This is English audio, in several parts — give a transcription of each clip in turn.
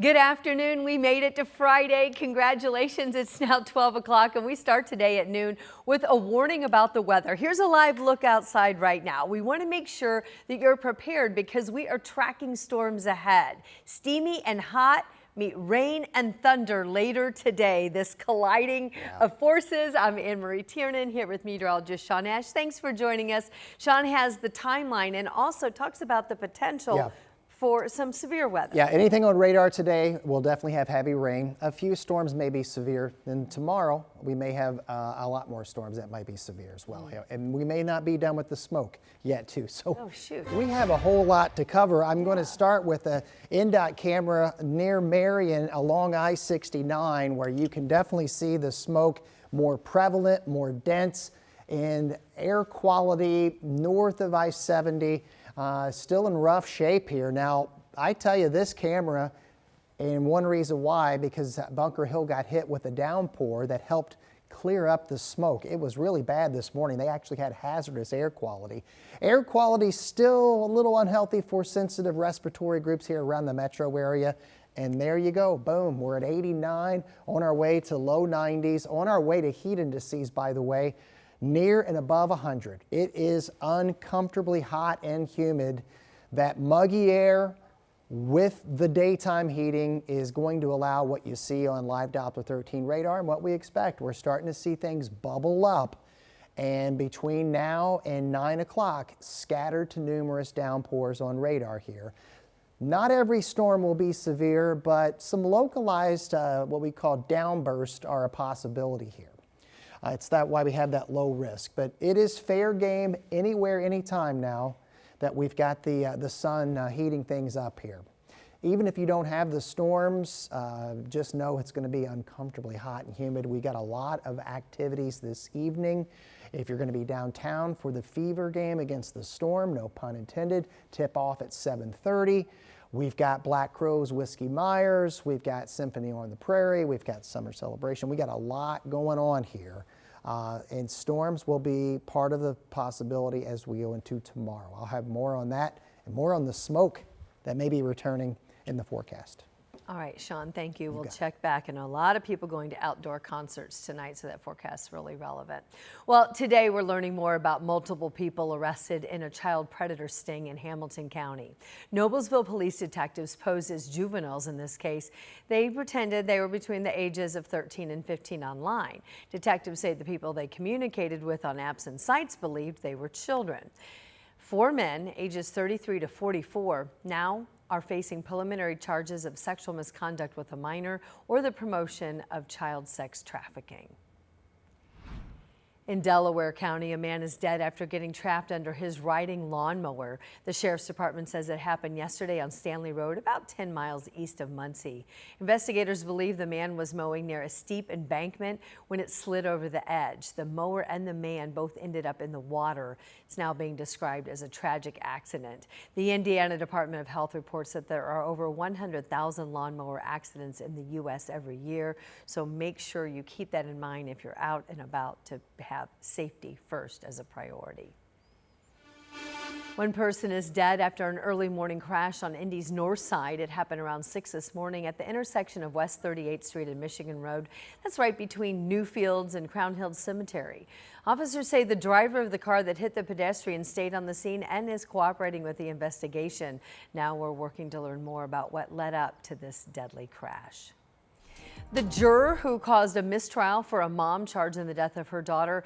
Good afternoon. We made it to Friday. Congratulations. It's now 12 o'clock and we start today at noon with a warning about the weather. Here's a live look outside right now. We want to make sure that you're prepared because we are tracking storms ahead. Steamy and hot meet rain and thunder later today. This colliding of forces. I'm Anne-Marie Tiernan here with meteorologist Sean Ash. Thanks for joining us. Sean has the timeline and also talks about the potential for some severe weather. Yeah, anything on radar today will definitely have heavy rain. A few storms may be severe. Then tomorrow we may have a lot more storms that might be severe as well. And we may not be done with the smoke yet too. So we have a whole lot to cover. I'm going to start with a NDOT camera near Marion along I-69 where you can definitely see the smoke more prevalent, more dense, and air quality north of I-70. Still in rough shape here. Now, I tell you this camera, and one reason why, because Bunker Hill got hit with a downpour that helped clear up the smoke. It was really bad this morning. They actually had hazardous air quality. Air quality still a little unhealthy for sensitive respiratory groups here around the metro area. And there you go, boom, we're at 89, on our way to low 90s, on our way to heat indices, by the way, near and above 100. It is uncomfortably hot and humid. That muggy air with the daytime heating is going to allow what you see on live Doppler 13 radar and what we expect. We're starting to see things bubble up, and between now and 9 o'clock, scattered to numerous downpours on radar here. Not every storm will be severe, but some localized what we call downbursts are a possibility here. It's why we have that low risk, but it is fair game anywhere, anytime now that we've got the sun heating things up here. Even if you don't have the storms, just know it's going to be uncomfortably hot and humid. We got a lot of activities this evening. If you're going to be downtown for the Fever game against the Storm, no pun intended, tip off at 7:30. We've got Black Crowes, Whiskey Myers. We've got Symphony on the Prairie. We've got Summer Celebration. We got a lot going on here. And storms will be part of the possibility as we go into tomorrow. I'll have more on that and more on the smoke that may be returning in the forecast. All right, Sean, thank you. We'll check back, and a lot of people going to outdoor concerts tonight, so that forecast is really relevant. Well, today we're learning more about multiple people arrested in a child predator sting in Hamilton County. Noblesville police detectives posed as juveniles in this case. They pretended they were between the ages of 13 and 15 online. Detectives say the people they communicated with on apps and sites believed they were children. 4 men, ages 33 to 44, now are facing preliminary charges of sexual misconduct with a minor or the promotion of child sex trafficking. In Delaware County, a man is dead after getting trapped under his riding lawnmower. The sheriff's department says it happened yesterday on Stanley Road, about 10 miles east of Muncie. Investigators believe the man was mowing near a steep embankment when it slid over the edge. The mower and the man both ended up in the water. It's now being described as a tragic accident. The Indiana Department of Health reports that there are over 100,000 lawnmower accidents in the U.S. every year, so make sure you keep that in mind if you're out and about to have safety first as a priority. One person is dead after an early morning crash on Indy's north side. It happened around 6 this morning at the intersection of West 38th Street and Michigan Road. That's right between Newfields and Crown Hill Cemetery. Officers say the driver of the car that hit the pedestrian stayed on the scene and is cooperating with the investigation. Now we're working to learn more about what led up to this deadly crash. The juror who caused a mistrial for a mom charged in the death of her daughter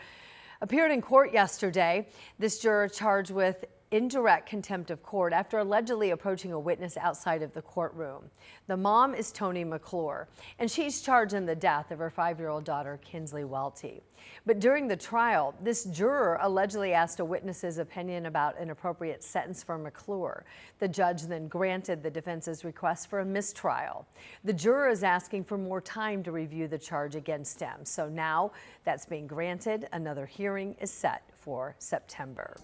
appeared in court yesterday. This juror charged with indirect contempt of court after allegedly approaching a witness outside of the courtroom. The mom is Toni McClure, and she's charged in the death of her 5-year-old daughter, Kinsley Welty. But during the trial, this juror allegedly asked a witness's opinion about an appropriate sentence for McClure. The judge then granted the defense's request for a mistrial. The juror is asking for more time to review the charge against him. So now that's being granted. Another hearing is set for September.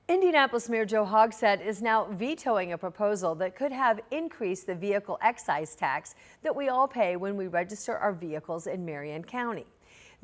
Indianapolis Mayor Joe Hogsett is now vetoing a proposal that could have increased the vehicle excise tax that we all pay when we register our vehicles in Marion County.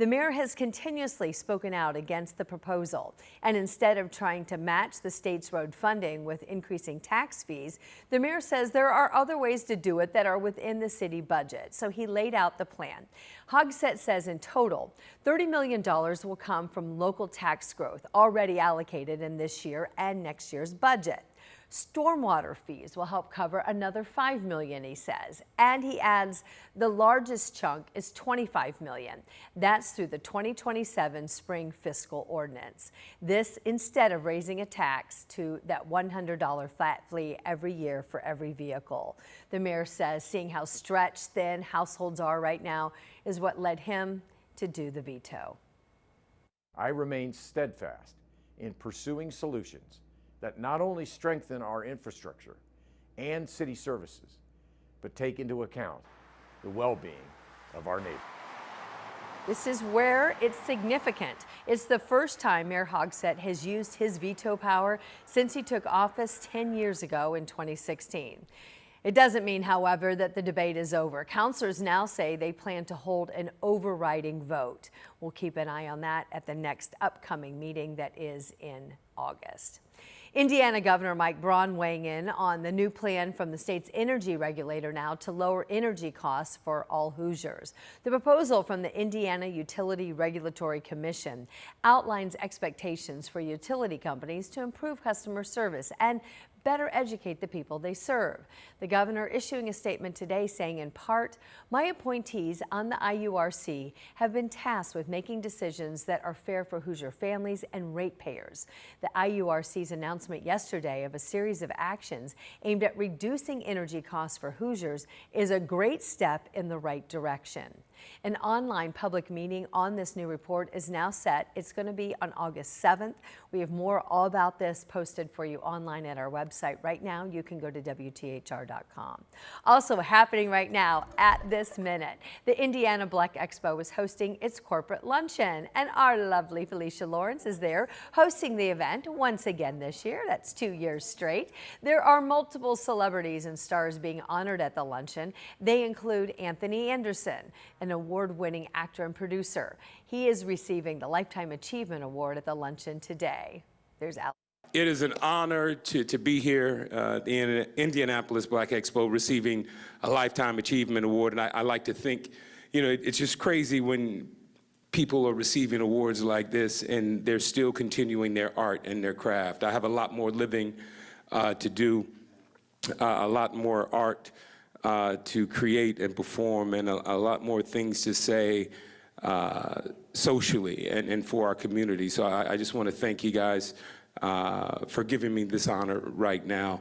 The mayor has continuously spoken out against the proposal, and instead of trying to match the state's road funding with increasing tax fees, the mayor says there are other ways to do it that are within the city budget. So he laid out the plan. Hogsett says in total, $30 million will come from local tax growth already allocated in this year and next year's budget. Stormwater fees will help cover another $5 million, he says. And he adds the largest chunk is $25 million. That's through the 2027 spring fiscal ordinance. This instead of raising a tax to that $100 flat fee every year for every vehicle. The mayor says seeing how stretched thin households are right now is what led him to do the veto. I remain steadfast in pursuing solutions that not only strengthen our infrastructure and city services, but take into account the well-being of our neighbors. This is where it's significant. It's the first time Mayor Hogsett has used his veto power since he took office 10 years ago in 2016. It doesn't mean, however, that the debate is over. Councilors now say they plan to hold an overriding vote. We'll keep an eye on that at the next upcoming meeting that is in August. Indiana Governor Mike Braun weighing in on the new plan from the state's energy regulator now to lower energy costs for all Hoosiers. The proposal from the Indiana Utility Regulatory Commission outlines expectations for utility companies to improve customer service and better educate the people they serve. The governor issuing a statement today saying, in part, my appointees on the IURC have been tasked with making decisions that are fair for Hoosier families and ratepayers. The IURC's announcement yesterday of a series of actions aimed at reducing energy costs for Hoosiers is a great step in the right direction. An online public meeting on this new report is now set. It's going to be on August 7th. We have more all about this posted for you online at our website. Right now, you can go to WTHR.com. Also happening right now at this minute, the Indiana Black Expo is hosting its corporate luncheon, and our lovely Felicia Lawrence is there hosting the event once again this year. That's 2 years straight. There are multiple celebrities and stars being honored at the luncheon. They include Anthony Anderson, an award-winning actor and producer. He is receiving the Lifetime Achievement Award at the luncheon today. There's Alex. It is an honor to be here at the Indianapolis Black Expo receiving a Lifetime Achievement Award. And I like to think, you know, it's just crazy when people are receiving awards like this and they're still continuing their art and their craft. I have a lot more living to do, a lot more art to create and perform, and a lot more things to say socially and for our community. So I just want to thank you guys for giving me this honor right now.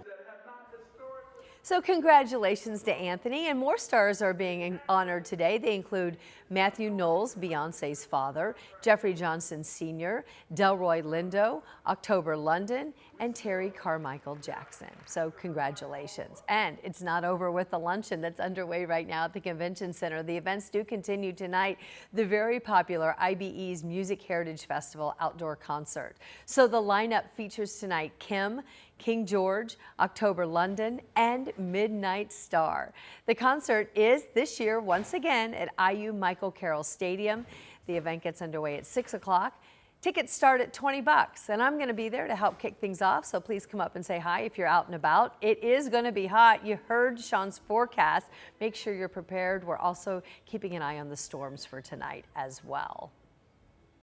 So congratulations to Anthony, and more stars are being honored today. They include Matthew Knowles, Beyonce's father, Jeffrey Johnson Sr., Delroy Lindo, October London, and Terry Carmichael Jackson. So congratulations. And it's not over with the luncheon that's underway right now at the Convention Center. The events do continue tonight. The very popular IBE's Music Heritage Festival outdoor concert. So the lineup features tonight Kim, King George, October London, and Midnight Star. The concert is this year once again at IU Michael Carroll Stadium. The event gets underway at 6 o'clock. Tickets start at $20, and I'm going to be there to help kick things off, so please come up and say hi if you're out and about. It is going to be hot. You heard Sean's forecast. Make sure you're prepared. We're also keeping an eye on the storms for tonight as well.